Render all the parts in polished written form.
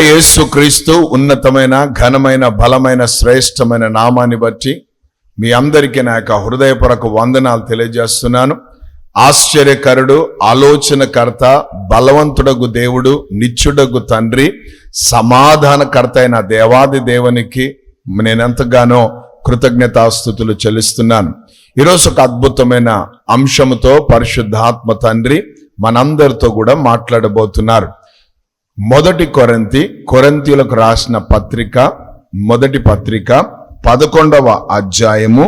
యేసుక్రీస్తు ఉన్నతమైన ఘనమైన బలమైన శ్రేష్టమైన నామాన్ని బట్టి మీ అందరికీ నా యొక్క హృదయపూర్వక వందనాలు తెలియజేస్తున్నాను. ఆశ్చర్యకరుడు, ఆలోచనకర్త, బలవంతుడగు దేవుడు, నిత్యుడగు తండ్రి, సమాధానకర్త అయిన దేవాది దేవునికి నేనెంతగానో కృతజ్ఞతాస్తుతులు చెల్లిస్తున్నాను. ఈరోజు ఒక అద్భుతమైన అంశముతో పరిశుద్ధాత్మ తండ్రి మనందరితో కూడా మాట్లాడబోతున్నారు. మొదటి కొరింథీయులకు రాసిన పత్రిక, మొదటి పత్రిక 11వ అధ్యాయము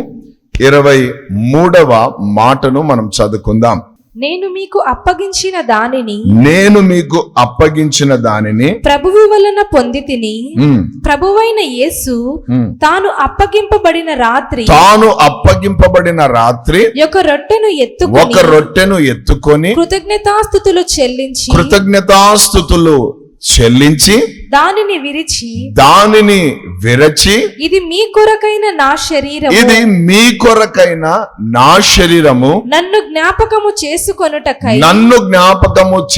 23వ మాటను మనం చదువుకుందాం. నేను మీకు అప్పగించిన దానిని ప్రభువు వలన పొందితిని. ప్రభువైన యేసు తాను అప్పగింపబడిన రాత్రి ఒక రొట్టెను ఎత్తుకొని కృతజ్ఞతాస్తుతులు చెల్లించి దానిని విరచి ఇది మీ కొరకైన నా శరీరము నన్ను జ్ఞాపకము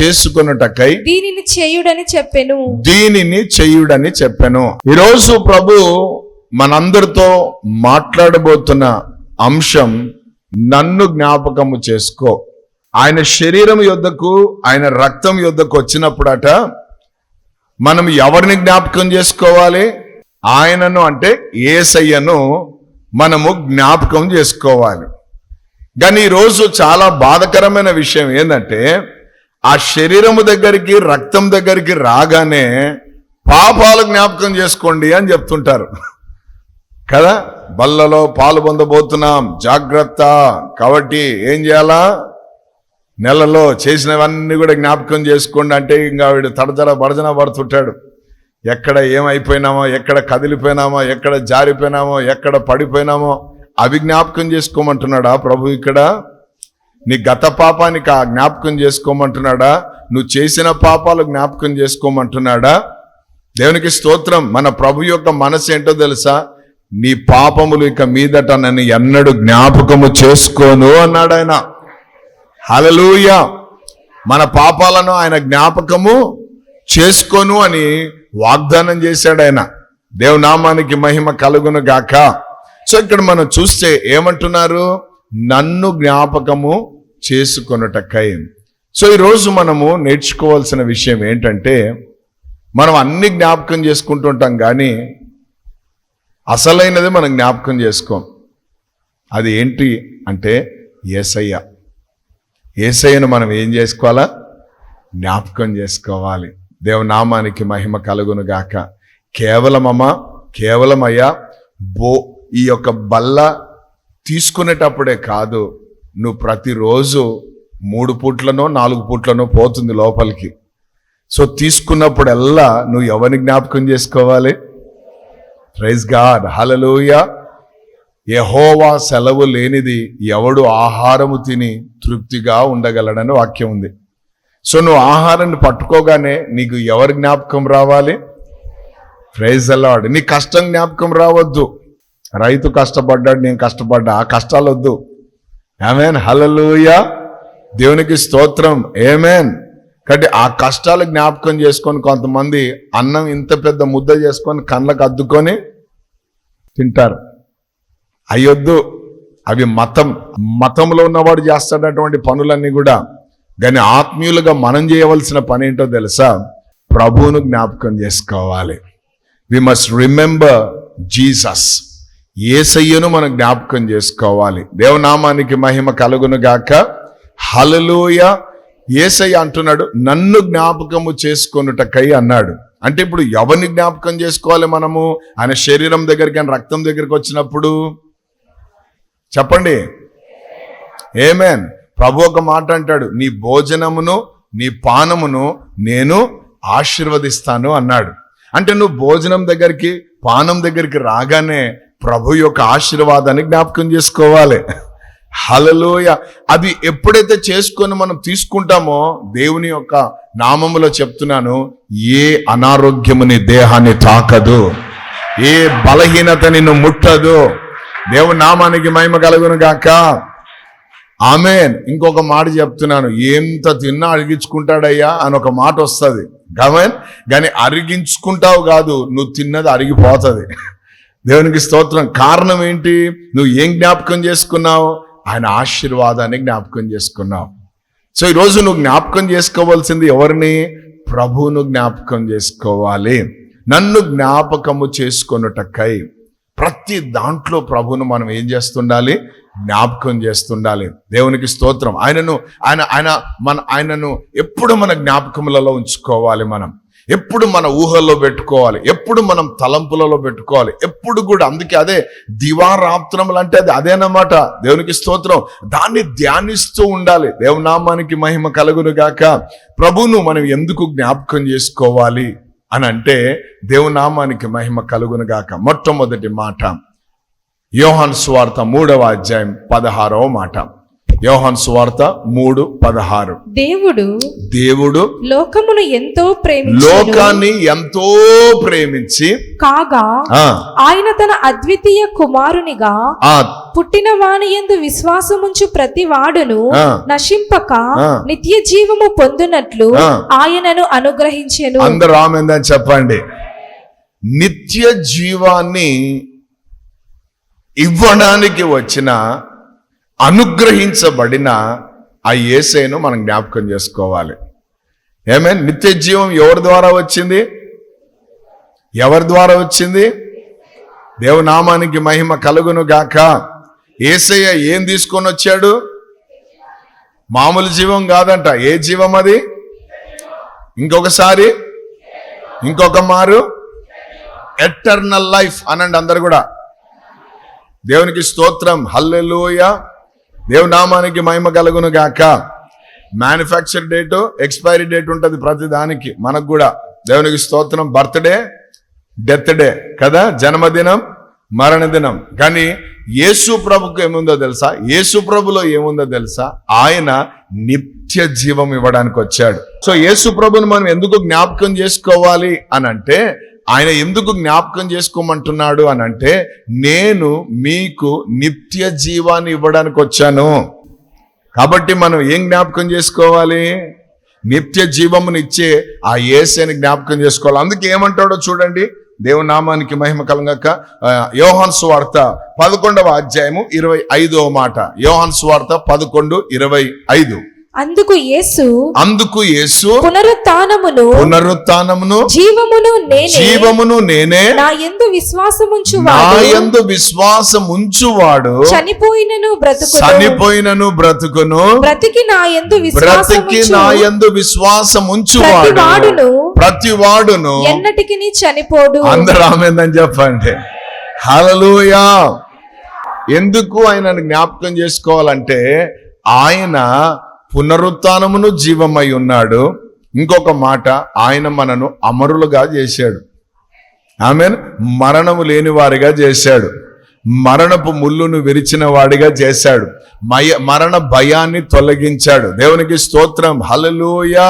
చేసుకొనుటకై దీనిని చేయుడని చెప్పెను. ఈరోజు ప్రభు మనందరితో మాట్లాడబోతున్న అంశం నన్ను జ్ఞాపకము చేసుకో. ఆయన శరీరం యొద్దకు, ఆయన రక్తం యొద్దకు వచ్చినప్పుడట మనం ఎవరిని జ్ఞాపకం చేసుకోవాలి? ఆయనను, అంటే యేసయ్యను మనము జ్ఞాపకం చేసుకోవాలి. కానీ ఈరోజు చాలా బాధకరమైన విషయం ఏంటంటే, ఆ శరీరము దగ్గరికి, రక్తం దగ్గరికి రాగానే పాపాలు జ్ఞాపకం చేసుకోండి అని చెప్తుంటారు కదా. బల్లలో పాలు పొందబోతున్నాం, జాగ్రత్త. కాబట్టి ఏం చేయాలా? నెలలో చేసినవన్నీ కూడా జ్ఞాపకం చేసుకోండి అంటే ఇంకా వీడు బడజన పడుతుంటాడు. ఎక్కడ ఏమైపోయినామో, ఎక్కడ కదిలిపోయినామో, ఎక్కడ జారిపోయినామో, ఎక్కడ పడిపోయినామో అవి జ్ఞాపకం చేసుకోమంటున్నాడా ప్రభు? ఇక్కడ నీ గత పాపానికి జ్ఞాపకం చేసుకోమంటున్నాడా? నువ్వు చేసిన పాపాలు జ్ఞాపకం చేసుకోమంటున్నాడా? దేవునికి స్తోత్రం. మన ప్రభు యొక్క మనసు ఏంటో తెలుసా? నీ పాపములు ఇక మీదట నన్ను ఎన్నడూ జ్ఞాపకము చేసుకోను అన్నాడు ఆయన. హల్లెలూయా. మన పాపాలను ఆయన జ్ఞాపకము చేసుకోను అని వాగ్దానం చేశాడు ఆయన. దేవునామానికి మహిమ కలుగును గాక. సో ఇక్కడ మనం చూస్తే ఏమంటున్నారు? నన్ను జ్ఞాపకము చేసుకొనుటకై. సో ఈరోజు మనము నేర్చుకోవాల్సిన విషయం ఏంటంటే, మనం అన్ని జ్ఞాపకం చేసుకుంటుంటాం కానీ అసలైనది మనం జ్ఞాపకం చేసుకోం. అది ఏంటి అంటే యేసయ్య. యేసయ్యను మనం ఏం చేసుకోవాలా? జ్ఞాపకం చేసుకోవాలి. దేవునామానికి మహిమ కలుగును గాక. కేవలమయ్యా ఈ యొక్క బల్ల తీసుకునేటప్పుడే కాదు, నువ్వు ప్రతిరోజు 3 పూట్లనో 4 పూట్లనో పోతుంది లోపలికి. సో తీసుకున్నప్పుడల్లా నువ్వు ఎవరిని జ్ఞాపకం చేసుకోవాలి? ప్రైజ్ గాడ్, హల్లెలూయా. యెహోవా సెలవు లేనిది ఎవడు ఆహారము తిని తృప్తిగా ఉండగలడని వాక్యం ఉంది. సో నువ్వు ఆహారాన్ని పట్టుకోగానే నీకు ఎవరి జ్ఞాపకం రావాలి? Praise the Lord. నీ కష్టం జ్ఞాపకం రావద్దు. రైతు కష్టపడ్డాడు, నేను కష్టపడ్డా, ఆ కష్టాలు వద్దు. ఆమేన్, హల్లెలూయా. దేవునికి స్తోత్రం, ఆమేన్. కాబట్టి ఆ కష్టాలు జ్ఞాపకం చేసుకొని కొంతమంది అన్నం ఇంత పెద్ద ముద్ద చేసుకొని కళ్ళకు అద్దుకొని తింటారు. అయ్యొద్దు. అవి మతంలో ఉన్నవాడు చేస్తాడటువంటి పనులన్నీ కూడా. కానీ ఆత్మీయులుగా మనం చేయవలసిన పని ఏంటో తెలుసా? ప్రభువును జ్ఞాపకం చేసుకోవాలి. We must remember Jesus. యేసయ్యను మనం జ్ఞాపకం చేసుకోవాలి. దేవునామానికి మహిమ కలుగును గాక. హల్లెలూయా. యేసయ్య అంటున్నాడు నన్ను జ్ఞాపకము చేసుకొనుటకై అన్నాడు. అంటే ఇప్పుడు ఎవరిని జ్ఞాపకం చేసుకోవాలి మనము? ఆయన శరీరం దగ్గరికి, ఆయన రక్తం దగ్గరికి వచ్చినప్పుడు చెప్పండి. ఆమేన్. ప్రభు ఒక మాట అంటాడు, నీ భోజనమును నీ పానమును నేను ఆశీర్వదిస్తాను అన్నాడు. అంటే నువ్వు భోజనం దగ్గరికి, పానం దగ్గరికి రాగానే ప్రభు యొక్క ఆశీర్వాదాన్ని జ్ఞాపకం చేసుకోవాలి. హల్లెలూయా. అది ఎప్పుడైతే చేసుకొని మనం తీసుకుంటామో, దేవుని యొక్క నామములో చెప్తున్నాను, ఏ అనారోగ్యము నీ దేహాన్ని తాకదు, ఏ బలహీనత నిన్ను ముట్టదు. దేవుని నామానికి మహిమ కలుగును గాక. ఆమేన్. ఇంకొక మాట చెప్తున్నాను, ఎంత తిన్నా అడిగించుకుంటాడయ్యా అని ఒక మాట వస్తుంది. కానీ అరిగించుకుంటావు కాదు, నువ్వు తిన్నది అరిగిపోతుంది. దేవునికి స్తోత్రం. కారణం ఏంటి? నువ్వు ఏం జ్ఞాపకం చేసుకున్నావు? ఆయన ఆశీర్వాదాన్ని జ్ఞాపకం చేసుకున్నావు. సో ఈరోజు నువ్వు జ్ఞాపకం చేసుకోవాల్సింది ఎవరిని? ప్రభువును జ్ఞాపకం చేసుకోవాలి. నన్ను జ్ఞాపకము చేసుకొనుటకై ప్రతి దాంట్లో ప్రభువును మనం ఏం చేస్తుండాలి? జ్ఞాపకం చేస్తుండాలి. దేవునికి స్తోత్రం. ఆయనను ఎప్పుడు మన జ్ఞాపకములలో ఉంచుకోవాలి. మనం ఎప్పుడు మన ఊహల్లో పెట్టుకోవాలి, ఎప్పుడు మనం తలంపులలో పెట్టుకోవాలి, ఎప్పుడు కూడా. అందుకే అదే దివారాత్రములు అంటే అదేనమాట. దేవునికి స్తోత్రం. దాన్ని ధ్యానిస్తూ ఉండాలి. దేవునామానికి మహిమ కలుగును గాక. ప్రభువును మనం ఎందుకు జ్ఞాపకం చేసుకోవాలి అని అంటే, దేవునామానికి మహిమ కలుగును గాక. మొట్టమొదటి మాట యోహాను సువార్త 3వ అధ్యాయం 16వ మాట. యోహాను సువార్త 3:16. దేవుడు లోకాన్ని ఎంతో ప్రేమించి కాగా ఆయన తన అద్వితీయ కుమారునిగా పుట్టిన వాని యందు విశ్వాసముంచు ప్రతి వాడును నశింపక నిత్య జీవము పొందునట్లు ఆయనను అనుగ్రహించెను. అందరూ ఆమేన్ చెప్పండి. నిత్య జీవాన్ని ఇవ్వడానికి వచ్చిన, అనుగ్రహించబడిన ఆ యేసయ్యను మనం జ్ఞాపకం చేసుకోవాలి. ఏమే? నిత్య జీవం ఎవరి ద్వారా వచ్చింది? ఎవరి ద్వారా వచ్చింది? దేవునామానికి మహిమ కలుగును గాక. యేసయ్య ఏం తీసుకొని వచ్చాడు? మామూలు జీవం కాదంట. ఏ జీవం అది? ఇంకొకసారి, ఇంకొక మారు ఎటర్నల్ లైఫ్ అనండి అందరు కూడా. దేవునికి స్తోత్రం. హల్లెలూయా. దేవునామానికి మహిమ కలుగును గాక. మ్యానుఫ్యాక్చర్ డేటు, ఎక్స్పైరీ డేట్ ఉంటుంది ప్రతి దానికి. మనకు కూడా దేవునికి స్తోత్రం. బర్త్డే, డెత్ డే కదా, జన్మదినం, మరణదినం. కానీ యేసు ప్రభుకు ఏముందో తెలుసా? యేసు ప్రభులో ఏముందో తెలుసా? ఆయన నిత్య జీవం ఇవ్వడానికి వచ్చాడు. సో యేసు ప్రభుని మనం ఎందుకు జ్ఞాపకం చేసుకోవాలి అని అంటే, ఆయన ఎందుకు జ్ఞాపకం చేసుకోమంటున్నాడు అని అంటే, నేను మీకు నిత్య జీవాన్ని ఇవ్వడానికి వచ్చాను. కాబట్టి మనం ఏం జ్ఞాపకం చేసుకోవాలి? నిత్య జీవమునిచ్చే ఆ యేసుని జ్ఞాపకం చేసుకోవాలి. అందుకే ఏమంటాడో చూడండి. దేవుని నామానికి మహిమ కలుగాక. యోహాను సువార్త 11వ అధ్యాయము 25వ మాట. యోహాను సువార్త 11:25. అందుకు యేసు పునరుత్థానమును జీవమును నేనే, నా యందు విశ్వాసముంచువాడు చనిపోయినను బ్రతుకును, బ్రతికి నా యందు విశ్వాసముంచువాడు ప్రతివాడును ఎన్నటికి చనిపోడు. అందరూ ఆమేన్ చెప్పండి. హల్లెలూయా. ఎందుకు ఆయనను జ్ఞాపకం చేసుకోవాలంటే, ఆయన పునరుత్థానమును జీవమై ఉన్నాడు. ఇంకొక మాట, ఆయన మనను అమరులుగా చేశాడు. ఆమేన్. మరణము లేని వారిగా చేశాడు. మరణపు ముళ్ళును విరిచిన వాడిగా చేశాడు. మరణ భయాన్ని తొలగించాడు. దేవునికి స్తోత్రం. హల్లెలూయా.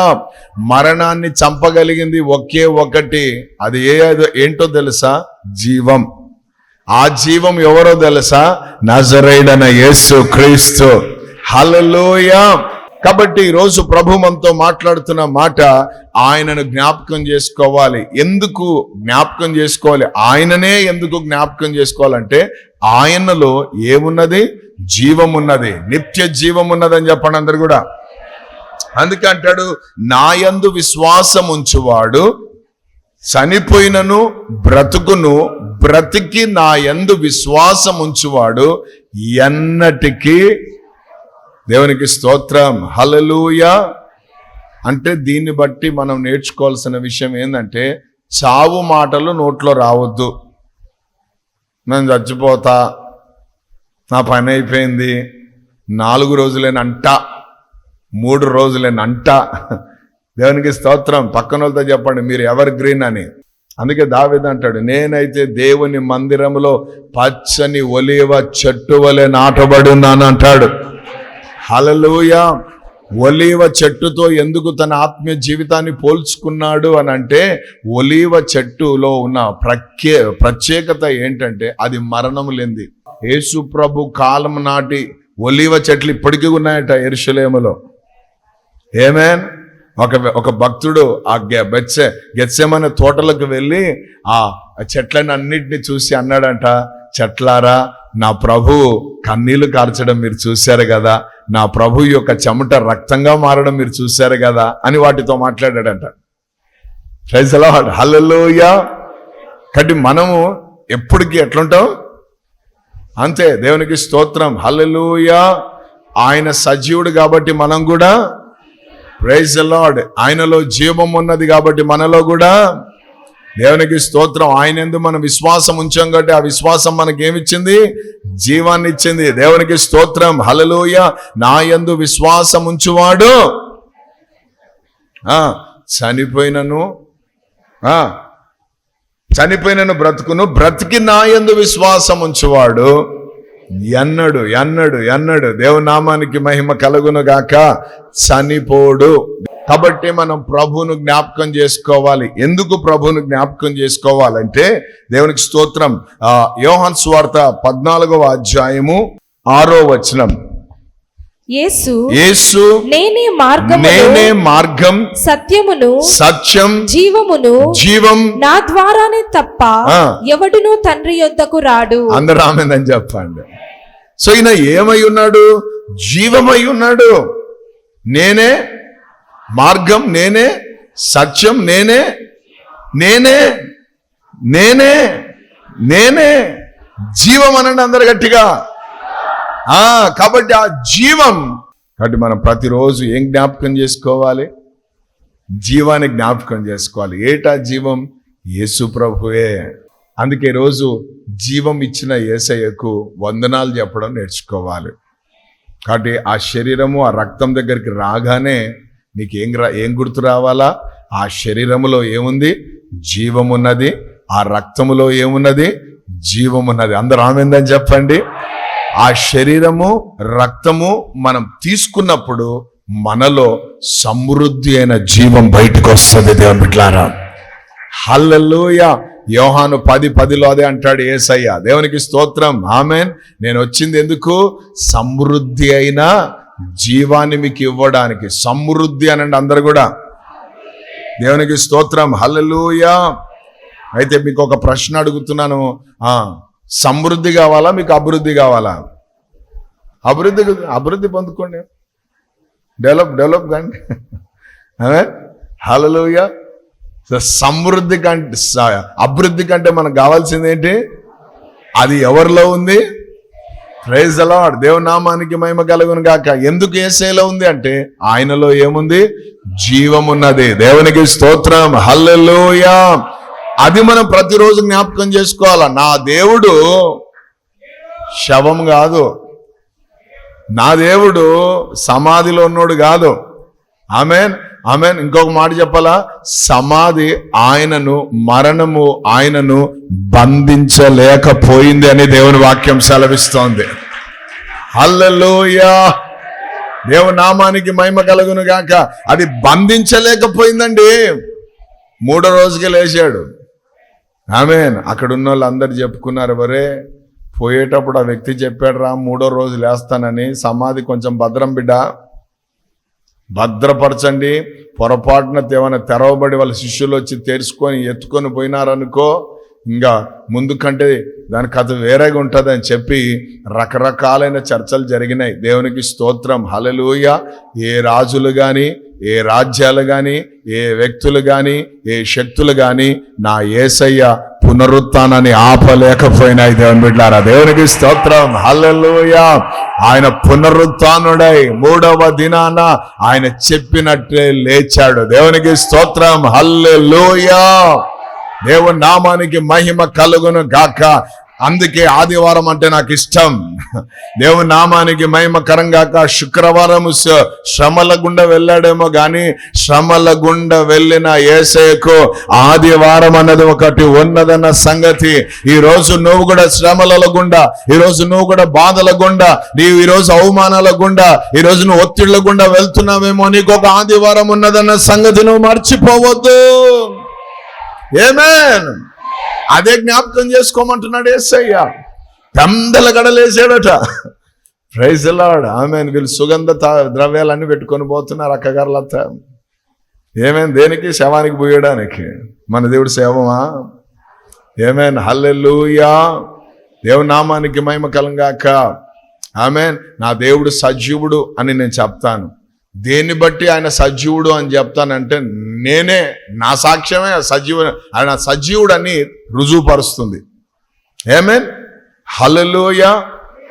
మరణాన్ని చంపగలిగింది ఒకే ఒకటి. అది ఏంటో తెలుసా? జీవం. ఆ జీవం ఎవరో తెలుసా? నజరేయుడైన యేసు క్రీస్తు. హల్లెలూయా. కాబట్టి ఈరోజు ప్రభు మనతో మాట్లాడుతున్న మాట, ఆయనను జ్ఞాపకం చేసుకోవాలి. ఎందుకు జ్ఞాపకం చేసుకోవాలి? ఆయననే ఎందుకు జ్ఞాపకం చేసుకోవాలంటే, ఆయనలో ఏమున్నది? జీవం ఉన్నది, నిత్య జీవం ఉన్నదని చెప్పండి అందరు కూడా. అందుకే అంటాడు, నా యందు విశ్వాసం ఉంచువాడు చనిపోయినను బ్రతుకును, బ్రతికి నా యందు విశ్వాసం ఉంచువాడు ఎన్నటికీ. దేవునికి స్తోత్రం. హల్లెలూయా. అంటే దీన్ని బట్టి మనం నేర్చుకోవాల్సిన విషయం ఏంటంటే, చావు మాటలు నోట్లో రావద్దు. నేను చచ్చిపోతా, నా పని అయిపోయింది, 4 రోజులేనంట, 3 రోజులేనంట. దేవునికి స్తోత్రం. పక్కన వాళ్ళతో చెప్పండి, మీరు ఎవర్ గ్రీన్ అని. అందుకే దావీదు అంటాడు, నేనైతే దేవుని మందిరంలో పచ్చని ఒలీవ చెట్టు వలె నాటబడి ఉన్నాను అంటాడు. హల్లెలూయా. ఒలీవ చెట్టుతో ఎందుకు తన ఆత్మీయ జీవితాన్ని పోల్చుకున్నాడు అని అంటే, ఒలీవ చెట్టులో ఉన్న ప్రత్యేకత ఏంటంటే, అది మరణము లేనిది. యేసు ప్రభు కాలం నాటి ఒలీవ చెట్లు ఇప్పటికీ ఉన్నాయట యెరూషలేములో. ఆమేన్. ఒక భక్తుడు ఆ గెత్సెమనే తోటలకు వెళ్ళి ఆ చెట్లని అన్నిటిని చూసి అన్నాడంట, చెట్లారా నా ప్రభు కన్నీళ్లు కార్చడం మీరు చూశారు కదా, నా ప్రభు యొక్క చెమట రక్తంగా మారడం మీరు చూశారు కదా అని వాటితో మాట్లాడాడంట. ప్రైజ్ ది లార్డ్, హల్లెలూయా. కాబట్టి మనము ఎప్పటికీ ఎట్లుంటాం అంతే. దేవునికి స్తోత్రం, హల్లెలూయా. ఆయన సజీవుడు కాబట్టి మనం కూడా, ప్రైజ్ ది లార్డ్, ఆయనలో జీవం ఉన్నది కాబట్టి మనలో కూడా, దేవునికి స్తోత్రం. ఆయన యందు మనం విశ్వాసం ఉంచాం కాబట్టి ఆ విశ్వాసం మనకేమిచ్చింది? జీవాన్ని ఇచ్చింది. దేవునికి స్తోత్రం, హల్లెలూయా. నా యందు విశ్వాసం ఉంచువాడు చనిపోయినను బ్రతుకును, బ్రతికి నా యందు విశ్వాసం ఉంచువాడు ఎన్నడు ఎన్నడు ఎన్నడు, దేవుని నామానికి మహిమ కలుగును గాక, చనిపోడు. కాబట్టి మనం ప్రభువును జ్ఞాపకం చేసుకోవాలి. ఎందుకు ప్రభువును జ్ఞాపకం చేసుకోవాలంటే, దేవునికి స్తోత్రం, యోహాను సువార్త 14వ అధ్యాయము 6వ వచనం. యేసు నేనే మార్గం సత్యం జీవం నా ద్వారానే తప్ప ఎవడునూ తండ్రి యొద్దకు రాడు. అందరూ ఆమేన్ చెప్పండి. సో ఈయన ఏమై ఉన్నాడు? జీవమై ఉన్నాడు. నేనే మార్గం, నేనే సత్యం, నేనే నేనే నేనే నేనే జీవం అనండి అందరు గట్టిగా. కాబట్టి ఆ జీవం, కాబట్టి మనం ప్రతిరోజు ఏం జ్ఞాపకం చేసుకోవాలి? జీవాన్ని జ్ఞాపకం చేసుకోవాలి. ఏటా జీవం? యేసు ప్రభువే. అందుకే రోజు జీవం ఇచ్చిన యేసయ్యకు వందనాలు చెప్పడం నేర్చుకోవాలి. కాబట్టి ఆ శరీరము ఆ రక్తం దగ్గరికి రాగానే నీకు ఏం గుర్తు రావాలా? ఆ శరీరములో ఏముంది? జీవం ఉన్నది. ఆ రక్తములో ఏమున్నది? జీవం ఉన్నది. అందరూ ఆమేన్ చెప్పండి. ఆ శరీరము రక్తము మనం తీసుకున్నప్పుడు మనలో సమృద్ధి అయిన జీవం బయటకు వస్తుంది. దేవుని బిడ్డలారా, హల్లెలూయా. యోహాను 10:10 అదే అంటాడు యేసయ్య. దేవునికి స్తోత్రం, ఆమేన్. నేను వచ్చింది ఎందుకు? సమృద్ధి అయిన జీవాన్ని మీకు ఇవ్వడానికి. సమృద్ధి అనండి అందరు కూడా. దేవునికి స్తోత్రం, హల్లెలూయా. అయితే మీకు ఒక ప్రశ్న అడుగుతున్నాను, సమృద్ధి కావాలా మీకు అభివృద్ధి కావాలా? అభివృద్ధి పొందుకోండి, డెవలప్ కండి. హల్లెలూయా. సమృద్ధి కంటే అభివృద్ధి కంటే మనకు కావాల్సింది ఏంటి? అది ఎవరిలో ఉంది? ప్రైజ్ ది లార్డ్, దేవుని నామానికి మహిమ కలుగును గాక. ఎందుకు యేసయ్యలో ఉంది అంటే ఆయనలో ఏముంది? జీవం ఉన్నది. దేవునికి స్తోత్రం, హల్లెలూయా. అది మనం ప్రతిరోజు జ్ఞాపకం చేసుకోవాలా. నా దేవుడు శవం కాదు, నా దేవుడు సమాధిలో ఉన్నోడు కాదు. ఆమేన్ ఆమేన్. ఇంకొక మాట చెప్పాలా? సమాధి ఆయనను, మరణము ఆయనను బంధించలేకపోయింది అని దేవుని వాక్యం సెలవిస్తోంది. హల్లెలూయా. దేవుని నామానికి మహిమ కలుగును గాక. అది బంధించలేకపోయిందండి. 3వ రోజుకి లేచాడు. ఆమేన్. అక్కడ ఉన్న వాళ్ళు అందరు చెప్పుకున్నారు, వరే పోయేటప్పుడు ఆ వ్యక్తి చెప్పాడు రా 3వ రోజు లేస్తానని. సమాధి కొంచెం భద్రం బిడ్డ, భద్రపరచండి. పొరపాటున ఏమైనా తెరవబడి వాళ్ళ శిష్యులు వచ్చి తెరుచుకొని ఎత్తుకొని పోయినారనుకో, ఇంకా ముందు కంటే దాని కథ వేరేగా ఉంటుంది అని చెప్పి రకరకాలైన చర్చలు జరిగినాయి. దేవునికి స్తోత్రం, హల్లెలూయా. ఏ రాజులు కానీ, ఏ రాజ్యాలు కానీ, ఏ వ్యక్తులు కానీ, ఏ శక్తులు కానీ నా యేసయ్య పునరుత్థానాన్ని ఆపలేకపోయినాయి. దేవుని బిడ్డలారా, దేవునికి స్తోత్రం, హల్లెలూయా. ఆయన పునరుత్థానుడై 3వ దినాన ఆయన చెప్పినట్లే లేచాడు. దేవునికి స్తోత్రం, హల్లెలూయా. దేవుని నామానికి మహిమ కలుగును గాక. అందుకే ఆదివారం అంటే నాకు ఇష్టం. దేవుని నామానికి మహిమకరం గాక. శుక్రవారం శ్రమల గుండా వెళ్ళాడేమో కానీ శ్రమల గుండా వెళ్ళిన యేసయ్యకు ఆదివారం అన్నది ఒకటి ఉన్నదన్న సంగతి. ఈ రోజు నువ్వు కూడా శ్రమల గుండా, ఈ రోజు నువ్వు కూడా బాధల గుండా, నీవు ఈ రోజు అవమానాల గుండా, ఈ రోజు నువ్వు ఒత్తిళ్ల గుండా వెళ్తున్నావేమో, నీకు ఒక ఆదివారం ఉన్నదన్న సంగతి నువ్వు మర్చిపోవద్దు. ఆమేన్. అదే జ్ఞాపకం చేసుకోమంటున్నాడు యేసయ్య. పెందల గడలేసాడట. ప్రైజ్ ది లార్డ్, ఆమేన్. వీళ్ళు సుగంధ ద్రవ్యాలన్నీ పెట్టుకొని పోతున్నారు అక్కగారులంతా. ఏమేన్ దేనికి? శవానికి పోయడానికి. మన దేవుడు శవమా? ఏమేన్? హల్లెలూయా, దేవుని నామానికి మహిమ కలుగాక. ఆమేన్. నా దేవుడు సజీవుడు అని నేను చెప్తాను. దేన్ని బట్టి ఆయన సజీవుడు అని చెప్తానంటే నేనే, నా సాక్ష్యమే ఆయన సజీవుడు అని రుజువుపరుస్తుంది. ఆమేన్. హల్లెలూయా.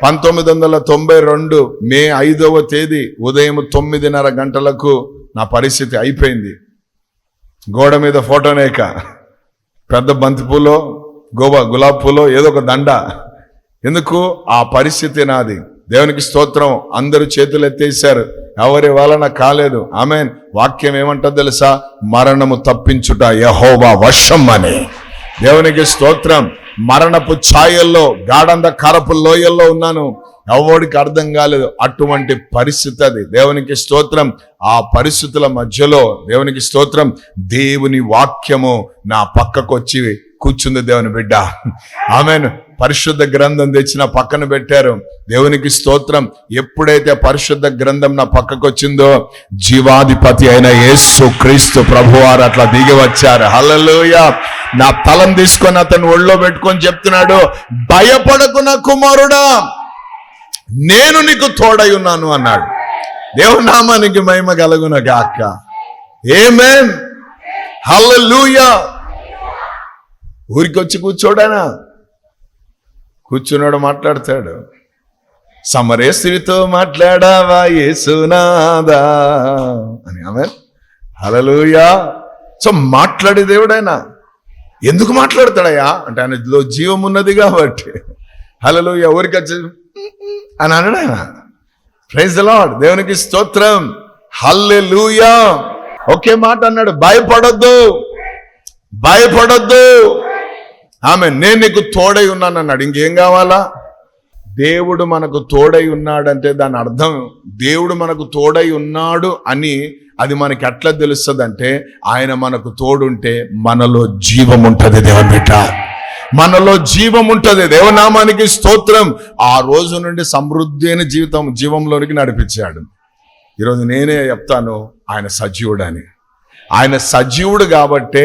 1992 మే 5వ తేదీ ఉదయం 9:30 గంటలకు నా పరిస్థితి అయిపోయింది. గోడ మీద ఫోటోనేక, పెద్ద బంతిపూలో గులాబీ పూలో ఏదో ఒక దండ. ఎందుకు? ఆ పరిస్థితి నాది. దేవునికి స్తోత్రం. అందరూ చేతులు ఎత్తేసారు, ఎవరి వలన కాలేదు. ఆమేన్. వాక్యం ఏమంటో తెలుసా? మరణము తప్పించుట యెహోవా వశం అని. దేవునికి స్తోత్రం. మరణపు ఛాయల్లో, గాఢంధకారపు లోయల్లో ఉన్నాను, ఎవరికి అర్థం కాలేదు. అటువంటి పరిస్థితి అది. దేవునికి స్తోత్రం. ఆ పరిస్థితుల మధ్యలో దేవునికి స్తోత్రం, దేవుని వాక్యము నా పక్కకు వచ్చి కూర్చుంది. దేవుని బిడ్డ, ఆమెను పరిశుద్ధ గ్రంథం తెచ్చి నా పక్కన పెట్టారు. దేవునికి స్తోత్రం. ఎప్పుడైతే పరిశుద్ధ గ్రంథం నా పక్కకు వచ్చిందో, జీవాధిపతి అయిన యేసు క్రీస్తు ప్రభువారు అట్లా దిగి వచ్చారు. హల్లెలూయా. నా తలం తీసుకొని అతను ఒళ్ళో పెట్టుకొని చెప్తున్నాడు, భయపడకు నా కుమారుడా, నేను నీకు తోడై ఉన్నాను అన్నాడు. దేవుని నామానికి మహిమ కలుగును గాక. ఆమేన్. హల్లెలూయా. ఊరికొచ్చి కూర్చోడానా? కూర్చున్నాడు, మాట్లాడతాడు. సమరే స్త్రీతో మాట్లాడావా యేసునాదా అని. ఆమేన్. హల్లెలూయా. సో మాట్లాడే దేవుడైనా. ఎందుకు మాట్లాడతాడయ్యా అంటే ఆయనలో జీవం ఉన్నది కాబట్టి. హల్లెలూయా. ఊరికొచ్చి అని అన్నాడు ఆయన. Praise the Lord. దేవునికి స్తోత్రం. హల్లెలూయా. ఒకే మాట అన్నాడు, భయపడొద్దు, భయపడొద్దు. ఆమె నేను నీకు తోడై ఉన్నాను అన్నాడు. ఇంకేం కావాలా? దేవుడు మనకు తోడై ఉన్నాడంటే దాని అర్థం, దేవుడు మనకు తోడై ఉన్నాడు అని అది మనకి ఎట్లా తెలుస్తుంది అంటే, ఆయన మనకు తోడుంటే మనలో జీవం ఉంటుంది. దేవుని బిడ్డ, మనలో జీవం ఉంటుంది. దేవనామానికి స్తోత్రం. ఆ రోజు నుండి సమృద్ధి అయిన జీవంలోనికి నడిపించాడు. ఈరోజు నేనే చెప్తాను, ఆయన సజీవుడని. ఆయన సజీవుడు కాబట్టే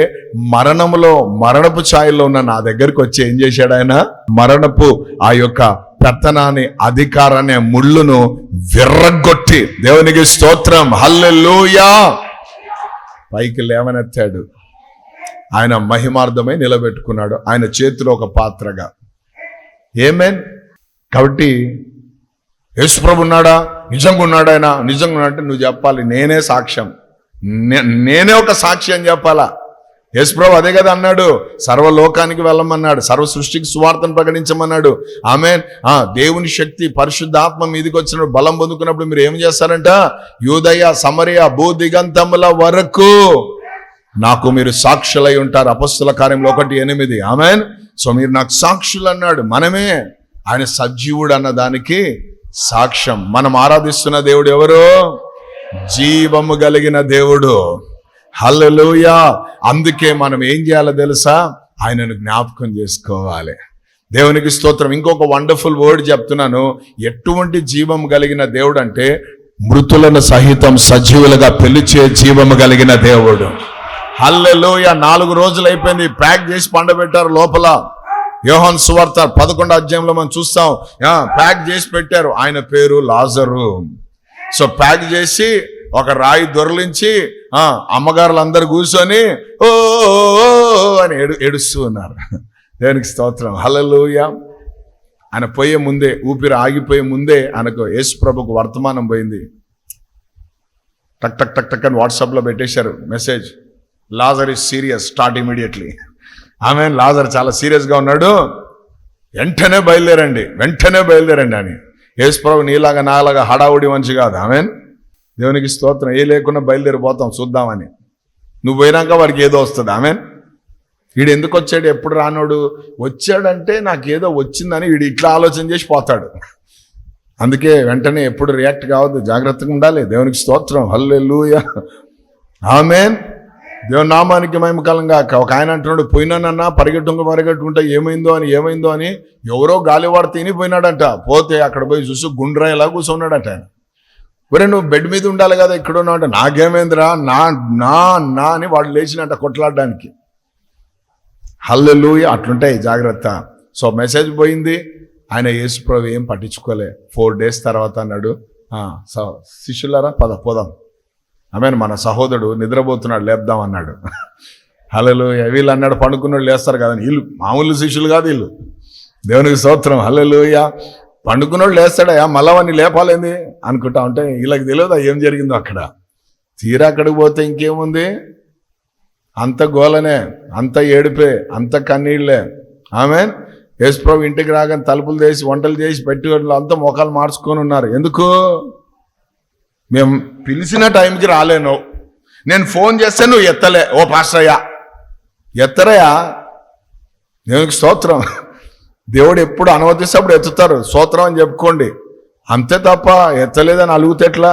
మరణపు ఛాయల్లో ఉన్న నా దగ్గరికి వచ్చి ఏం చేశాడు? ఆయన మరణపు ఆ యొక్క పెత్తనాన్ని, అధికారాన్ని, ముళ్ళును విర్రగొట్టి, దేవునికి స్తోత్రం, హల్లెలూయా, పైకి లేవనెత్తాడు. ఆయన మహిమార్థమై నిలబెట్టుకున్నాడు ఆయన చేతిలో ఒక పాత్రగా. ఆమేన్. కాబట్టి యేసుప్రభు ఉన్నాడా? నిజంగా ఉన్నాడు ఆయన. నిజంగా ఉన్నాడంటే నువ్వు చెప్పాలి, నేనే సాక్ష్యం, నేనే ఒక సాక్షి అని చెప్పాలా. యేసుప్రభు అదే కదా అన్నాడు, సర్వలోకానికి వెళ్ళమన్నాడు, సర్వ సృష్టికి సువార్తను ప్రకటించమన్నాడు. ఆమేన్. దేవుని శక్తి, పరిశుద్ధాత్మ మీదికి వచ్చినప్పుడు, బలం పొందుకున్నప్పుడు మీరు ఏం చేస్తారంట? యూదయ, సమరయ, భూదిగంతముల వరకు నాకు మీరు సాక్షులై ఉంటారు. అపొస్తల కార్యంలో 1:8. ఆమేన్. సో మీరు నాకు సాక్షులు అన్నాడు. మనమే ఆయన సజీవుడు అన్న దానికి సాక్ష్యం. మనం ఆరాధిస్తున్న దేవుడు ఎవరు? జీవము కలిగిన దేవుడు. హల్లెలూయా. అందుకే మనం ఏం చేయాలో తెలుసా? ఆయనను జ్ఞాపకం చేసుకోవాలి. దేవునికి స్తోత్రం. ఇంకొక వండర్ఫుల్ వర్డ్ చెప్తున్నాను. ఎటువంటి జీవం కలిగిన దేవుడు అంటే, మృతులను సహితం సజీవులుగా పిలిచే జీవము కలిగిన దేవుడు. హల్లెలూయా. 4 రోజులు అయిపోయింది, ప్యాక్ చేసి పండబెట్టారు లోపల. యోహాను సువార్త 11వ అధ్యాయంలో మనం చూస్తాం. ప్యాక్ చేసి పెట్టారు. ఆయన పేరు లాజరు. సో ప్యాక్ చేసి ఒక రాయి దొరలించి అమ్మగారులు అందరు కూర్చొని ఓ అని ఏడుస్తూ ఉన్నారు. దేవునికి స్తోత్రం. హల్లెలూయా. ఆయన పోయే ముందే, ఊపిరి ఆగిపోయే ముందే ఆయనకు యేసు ప్రభుకు వర్తమానం పోయింది. టక్ టక్ టక్ టక్ అని వాట్సాప్లో పెట్టేశారు message, Lazar is serious, start immediately. ఆమె లాజర్ చాలా సీరియస్గా ఉన్నాడు, వెంటనే బయలుదేరండి అని. యేసు ప్రభు నీలాగా నాలాగా హడావుడి మనిషి కాదు. ఆమెన్. దేవునికి స్తోత్రం. ఏ లేకుండా బయలుదేరిపోతాం చూద్దామని. నువ్వు పోయినాక వాడికి ఏదో వస్తుంది. ఆమెన్. వీడు ఎందుకు వచ్చాడు? ఎప్పుడు రానోడు వచ్చాడంటే నాకు ఏదో వచ్చిందని వీడు ఇట్లా ఆలోచన చేసి పోతాడు. అందుకే వెంటనే ఎప్పుడు రియాక్ట్ కావద్దు, జాగ్రత్తగా ఉండాలి. దేవునికి స్తోత్రం. హల్లెలూయా. ఆమెన్. దేవుని నామానికి మహిమ కలంగా. ఒక ఆయన అంటున్నాడు, పోయినానన్నా పరిగెట్టుకుంటా ఏమైందో అని ఎవరో గాలివాడ తినిపోయినాడంట. పోతే అక్కడ పోయి చూసి గుండ్రాయిలా కూర్చున్నాడట ఆయన. ఒరే నువ్వు బెడ్ మీద ఉండాలి కదా, ఇక్కడ ఉన్నావు అంటే నాకేమైందిరా నా నా నా అని వాడు లేచినట్ట కొట్లాడడానికి. హల్లెలూయా. అట్లుంటాయి, జాగ్రత్త. సో మెసేజ్ పోయింది, ఆయన యేసుప్రభు ఏం పట్టించుకోలే. 4 days తర్వాత అన్నాడు, శిష్యులారా పోదాం. ఆమెను మన సహోదరుడు నిద్రపోతున్నాడు, లేపుదాం అన్నాడు. హల్లెలూయా. వీళ్ళు అన్నాడు పండుకున్నాడు లేస్తారు కదా, వీళ్ళు మామూలు శిష్యులు కాదు వీళ్ళు. దేవునికి స్తోత్రం. హల్లెలూయా. పండుకున్నాడు లేస్తాడయా, మళ్ళా వాడిని లేపాలేంది అనుకుంటా ఉంటే వీళ్ళకి తెలియదా ఏం జరిగిందో అక్కడ. తీరా అక్కడికి పోతే ఇంకేముంది, అంత గోలనే, అంత ఏడిపే, అంత కన్నీళ్లే. ఆమెన్. యేసుప్రభు ఇంటికి రాగానే తలుపులు తీసి వంటలు చేసి పెట్టి అంతా మొఖాలు మార్చుకొని ఉన్నారు. ఎందుకు? మేము పిలిచిన టైంకి రాలేను, నేను ఫోన్ చేస్తే నువ్వు ఎత్తలే. ఓ పాస్టరయ్యా ఎత్తరయ్యా. దేవునికి స్తోత్రం. దేవుడు ఎప్పుడు అనుమతిస్తే అప్పుడు ఎత్తుతారు, స్తోత్రం అని చెప్పుకోండి. అంతే తప్ప ఎత్తలేదని అలుగుతే ఎట్లా?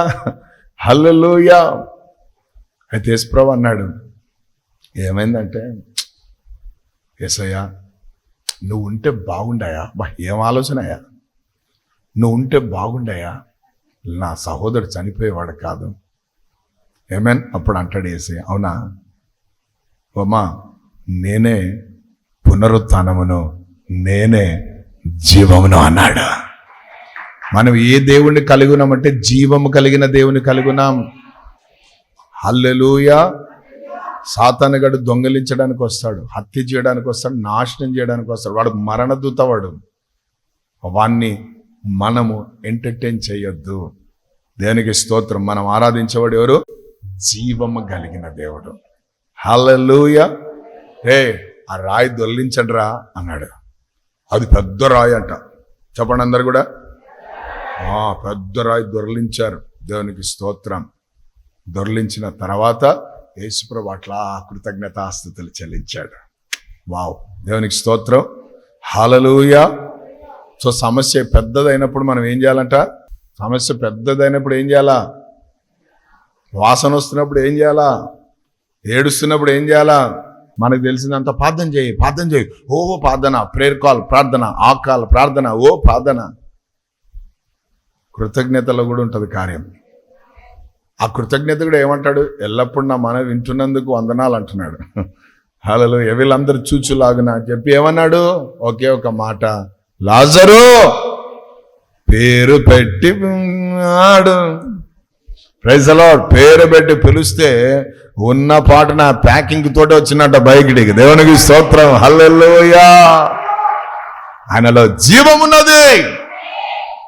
హల్లెలూయా. అయితే యేసుప్రభు అన్నాడు, ఏమైందంటే, యేసయ్యా నువ్వు ఉంటే బాగుండాయా. ఏం ఆలోచనయా, నువ్వు ఉంటే బాగుండాయా, నా సహోదరుడు చనిపోయేవాడు కాదు. ఏమేన్. అప్పుడు అంటాడు యేసయ్య, అవునా అమ్మా, నేనే పునరుత్థానమును, నేనే జీవమును అన్నాడు. మనం ఏ దేవుణ్ణి కలిగి ఉన్నామంటే జీవము కలిగిన దేవుని కలిగి ఉన్నాం. హల్లెలూయా. సాతానుగాడు దొంగలించడానికి వస్తాడు, హత్య చేయడానికి వస్తాడు, నాశనం చేయడానికి వస్తాడు. వాడు మరణదూత. వాణ్ణి మనము ఎంటర్టైన్ చేయొద్దు. దేవునికి స్తోత్రం. మనం ఆరాధించేవాడు ఎవరు? జీవము కలిగిన దేవుడు. హల్లెలూయా. ఆ రాయి దొర్లించండి రా అన్నాడు. అది పెద్ద రాయి అంట. చెప్పండి అందరు కూడా. పెద్ద రాయి దొర్లించారు. దేవునికి స్తోత్రం. దొర్లించిన తర్వాత యేసుప్రభు అట్లా కృతజ్ఞతాస్తుతులు చెల్లించాడు. వావ్, దేవునికి స్తోత్రం. హల్లెలూయా. సో సమస్య పెద్దదైనప్పుడు మనం ఏం చేయాలంట? సమస్య పెద్దదైనప్పుడు ఏం చేయాలా? వాసన వస్తున్నప్పుడు ఏం చేయాలా? ఏడుస్తున్నప్పుడు ఏం చేయాలా? మనకు తెలిసిందంత ప్రార్థన చేయి. ఓ ప్రార్థన, ప్రేయర్ కాల్ ప్రార్థన, ఆ కాల్ ప్రార్థన, ఓ ప్రార్థన. కృతజ్ఞతలో కూడా ఉంటుంది కార్యం. ఆ కృతజ్ఞత కూడా ఏమంటాడు? ఎల్లప్పుడు నా మనం వింటున్నందుకు వందనాలు అంటున్నాడు. హల్లెలూయా. వీళ్ళందరూ చూచులాగున చెప్పి ఏమన్నాడు? ఒకే ఒక మాట, లాజరు పేరు పెట్టి ఆడు. Praise the Lord. పేరు పెట్టి పిలిస్తే ఉన్న పాట నా ప్యాకింగ్ తోటే వచ్చినట్ట బైకిడికి. దేవునికి స్తోత్రం. హల్లెలూయా. ఆయనలో జీవం ఉన్నది.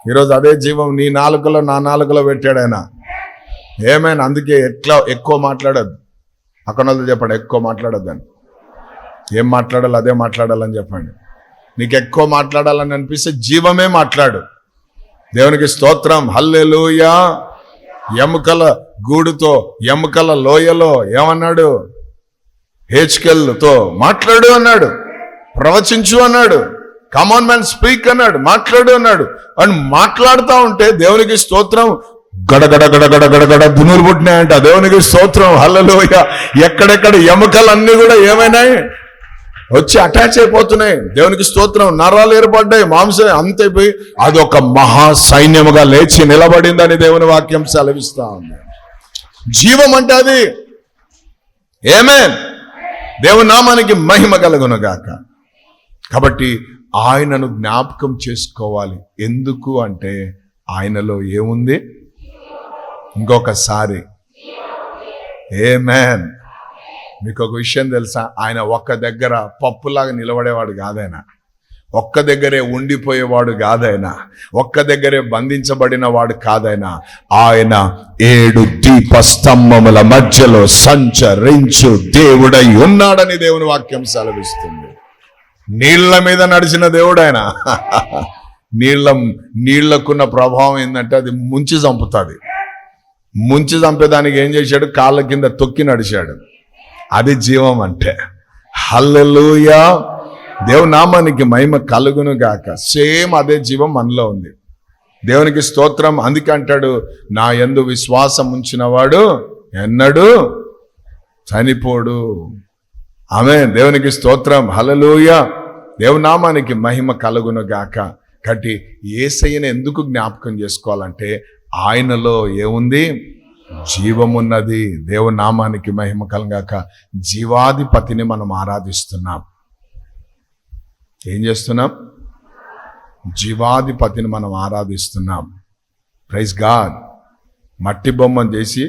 ఈరోజు అదే జీవం నీ నాలుకలో నా నాలుకలో పెట్టాడు ఆయన. ఏమైనా అందుకే ఎక్కువ మాట్లాడద్దు. అక్కడ చెప్పండి, ఎక్కువ మాట్లాడద్దు అని. ఏం మాట్లాడాలి అదే మాట్లాడాలని చెప్పండి. నీకు ఎక్కువ మాట్లాడాలని అనిపిస్తే జీవమే మాట్లాడు. దేవునికి స్తోత్రం. హల్లెలూయా. ఎముకల గూడుతో, ఎముకల లోయలో ఏమన్నాడు? హెచ్కెల్తో మాట్లాడు అన్నాడు, ప్రవచించు అన్నాడు, కమాన్ మ్యాన్ స్పీక్ అన్నాడు, మాట్లాడు అన్నాడు. అని మాట్లాడుతూ ఉంటే దేవునికి స్తోత్రం. గడగడ గడగడ గడగడ దునులు పుట్టినాయంట. దేవునికి స్తోత్రం. హల్లెలూయా. ఎక్కడెక్కడ ఎముకలన్నీ కూడా ఏమైనాయి? వచ్చి అటాచ్ అయిపోతున్నాయి. దేవునికి స్తోత్రం. నరాలు ఏర్పడ్డాయి, మాంసం అంతైపోయి అది ఒక మహా సైన్యముగా లేచి నిలబడిందని దేవుని వాక్యం సెలవిస్తా ఉంది. జీవం అంటే అది. ఆమేన్. దేవుని నామానికి మహిమ కలుగును గాక. కాబట్టి ఆయనను జ్ఞాపకం చేసుకోవాలి. ఎందుకు అంటే ఆయనలో ఏముంది? ఇంకొకసారి ఆమేన్. మీకు ఒక విషయం తెలుసా? ఆయన ఒక్క దగ్గర పప్పులాగా నిలబడేవాడు కాదైనా, ఒక్క దగ్గరే ఉండిపోయేవాడు కాదైనా, ఒక్క దగ్గరే బంధించబడిన వాడు కాదైనా. ఆయన 7 దీపస్తంభముల మధ్యలో సంచరించు దేవుడై ఉన్నాడని దేవుని వాక్యం సెలవిస్తుంది. నీళ్ల మీద నడిచిన దేవుడు ఆయన. నీళ్లకున్న ప్రభావం ఏంటంటే అది ముంచి చంపుతుంది. ముంచి చంపేదానికి ఏం చేశాడు? కాళ్ళ కింద తొక్కి నడిచాడు. అది జీవం అంటే. హల్లెలూయా. దేవుని నామానికి మహిమ కలుగును గాక. సేమ్ అదే జీవం మనలో ఉంది. దేవునికి స్తోత్రం. అందుకే అంటాడు, నా యందు విశ్వాసం ఉంచిన వాడు ఎన్నడూ చనిపోడు. ఆమేన్. దేవునికి స్తోత్రం. హల్లెలూయా. దేవుని నామానికి మహిమ కలుగును గాక. కాబట్టి యేసయ్యను ఎందుకు జ్ఞాపకం చేసుకోవాలంటే ఆయనలో ఏముంది? జీవమున్నది. దేవుని నామానికి మహిమ కలుగాక. జీవాధిపతిని మనం ఆరాధిస్తున్నాం. ఏం చేస్తున్నాం? జీవాధిపతిని మనం ఆరాధిస్తున్నాం. Praise God. మట్టి బొమ్మను చేసి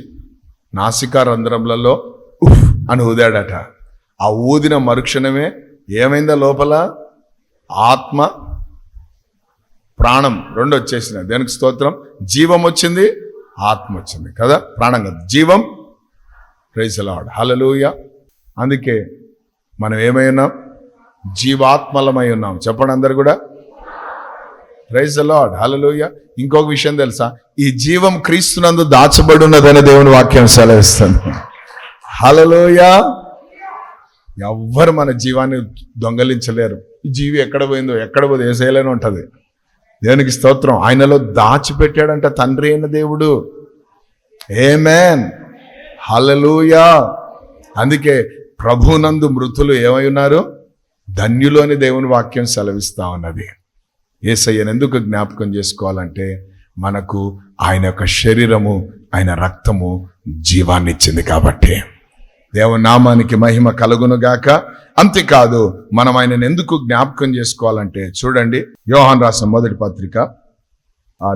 నాసికా రంధ్రములలో ఉఫ్ అని ఊదాడట. ఆ ఊదిన మరుక్షణమే ఏమైందా లోపల? ఆత్మ ప్రాణం రెండు వచ్చేసినాయి. దేనికి స్తోత్రం. జీవం వచ్చింది, ఆత్మ వచ్చింది కదా. ప్రాణం కదా, జీవం. Praise the Lord. హల్లెలూయా. అందుకే మనం ఏమై ఉన్నాం? జీవాత్మలమై ఉన్నాం. చెప్పండి అందరు కూడా. Praise the Lord. హల్లెలూయా. ఇంకొక విషయం తెలుసా? ఈ జీవం క్రీస్తునందు దాచబడి ఉన్నదని దేవుని వాక్యం సెలవిస్తుంది. హల్లెలూయా. ఎవ్వరు మన జీవాన్ని దొంగలించలేరు. ఈ జీవి ఎక్కడ పోయిందో ఎక్కడ పోతే ఏసేయాలని ఉంటుంది. దేవునికి స్తోత్రం. ఆయనలో దాచిపెట్టాడంట తండ్రి అయిన దేవుడు. ఆమేన్. హల్లెలూయా. అందుకే ప్రభునందు మృతులు ఏమై ఉన్నారు? ధన్యులు అని దేవుని వాక్యం సెలవిస్తా ఉన్నది. యేసయ్యను ఎందుకు జ్ఞాపకం చేసుకోవాలంటే మనకు ఆయన యొక్క శరీరము, ఆయన రక్తము జీవాన్ని ఇచ్చింది కాబట్టి. దేవుని నామానికి మహిమ కలుగునుగాక. అంతేకాదు, మనం ఆయనను ఎందుకు జ్ఞాపకం చేసుకోవాలంటే చూడండి, యోహాను రాసిన మొదటి పత్రిక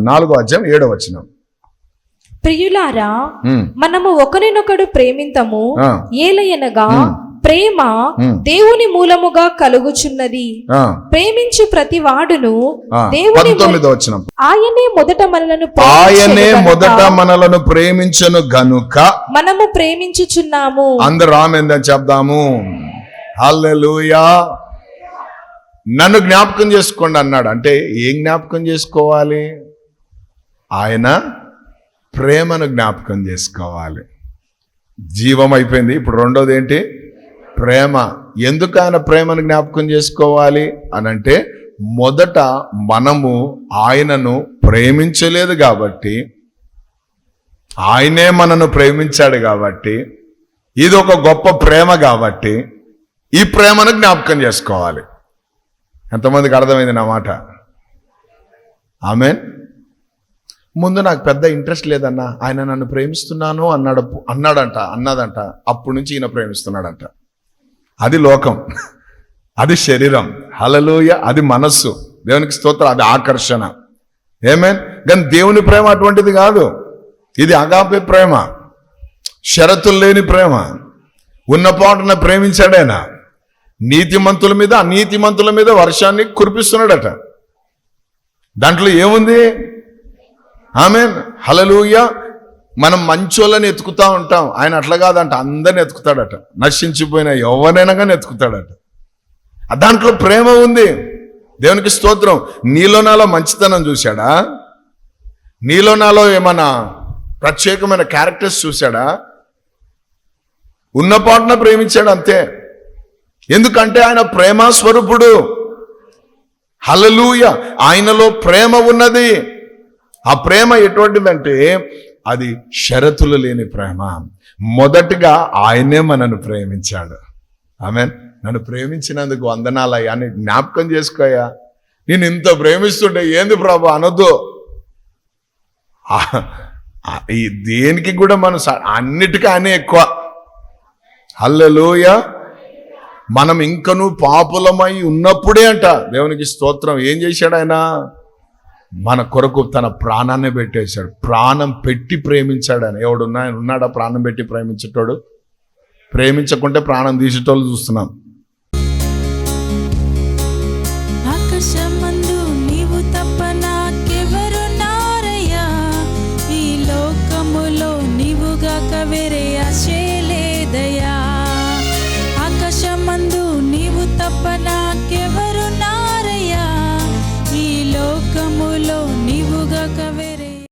4వ అధ్యాయం 7వ వచనం. ప్రియులారా, మనము ఒకరినొకడు ప్రేమింతము, ఏలయనగా ప్రేమ దేవుని మూలముగా కలుగుచున్నది. ప్రేమించు ప్రతి వాడును దేవుని 19వ వచనం. ఆయనే మొదట మనలను ప్రేమించను గనుక మనము ప్రేమించుచున్నాము. అందరూ ఆమేన్ చెప్దాము. హల్లెలూయా. నన్ను జ్ఞాపకం చేసుకోండి అన్నాడు. అంటే ఏం జ్ఞాపకం చేసుకోవాలి? ఆయన ప్రేమను జ్ఞాపకం చేసుకోవాలి. జీవం అయిపోయింది. ఇప్పుడు రెండోది ఏంటి? ప్రేమ. ఎందుకు ఆయన ప్రేమను జ్ఞాపకం చేసుకోవాలి అనంటే, మొదట మనము ఆయనను ప్రేమించలేదు కాబట్టి, ఆయనే మనను ప్రేమించాడు కాబట్టి, ఇది ఒక గొప్ప ప్రేమ కాబట్టి ఈ ప్రేమను జ్ఞాపకం చేసుకోవాలి. ఎంతమందికి అర్థమైంది నా మాట? ఆమేన్. ముందు నాకు పెద్ద ఇంట్రెస్ట్ లేదన్నా, ఆయన నన్ను ప్రేమిస్తున్నాను అన్నదంట. అప్పటి నుంచి ఈయన ప్రేమిస్తున్నాడంట. అది లోకం, అది శరీరం. హల్లెలూయా. అది మనస్సు. దేవునికి స్తోత్రం. అది ఆకర్షణ. ఆమేన్. కానీ దేవుని ప్రేమ అటువంటిది కాదు. ఇది అగాపే ప్రేమ, షరతులు లేని ప్రేమ. ఉన్నపాటున ప్రేమించాడైనా. నీతిమంతుల మీద అనీతిమంతుల మీద వర్షాన్ని కురిపిస్తున్నాడట. దాంట్లో ఏముంది? ఆమేన్. హల్లెలూయా. మనం మంచోళ్ళని ఎత్తుకుతా ఉంటాం, ఆయన అట్లా కాదంట, అందరిని ఎత్తుకుతాడట. నశించిపోయిన ఎవరైనా కానీ ఎత్తుకుతాడట. దాంట్లో ప్రేమ ఉంది. దేవునికి స్తోత్రం. నీలో నాలో మంచితనం చూశాడా? నీలో నాలో ఏమన్నా ప్రత్యేకమైన క్యారెక్టర్స్ చూశాడా? ఉన్నపాటున ప్రేమించాడు అంతే. ఎందుకంటే ఆయన ప్రేమ స్వరూపుడు. హల్లెలూయా. ఆయనలో ప్రేమ ఉన్నది. ఆ ప్రేమ ఎటువంటిదంటే అది షరతులు లేని ప్రేమ. మొదటిగా ఆయనే మనను ప్రేమించాడు. ఆమేన్. నన్ను ప్రేమించినందుకు వందనాలయ్యా అని జ్ఞాపకం చేసుకోయా. నేను ఇంత ప్రేమిస్తుంటే ఏంది ప్రభు అనొద్దు. ఈ దేనికి కూడా మనం అన్నిటికీ ఆయనే ఎక్కువ. హల్లెలూయా. మనం ఇంకనూ పాపులమై ఉన్నప్పుడే అంట దేవునికి స్తోత్రం ఏం చేశాడు ఆయన? మన కొరకు తన ప్రాణాన్ని పెట్టేశాడు. ప్రాణం పెట్టి ప్రేమించాడు ఆయన. ఉన్నాడా ప్రాణం పెట్టి ప్రేమించేటోడు? ప్రేమించకుంటే ప్రాణం తీసేటోళ్ళు చూస్తున్నాం. ఆకాశమందు నీవు తప్ప నాకెవరున్నారయ్యా, ఈ లోకములో నీవుగాక వేరే ఆశే లేదయ్యా. ఆకాశమందు నీవు తప్ప నాకెవరున్నారయ్యా, ఈ లోకము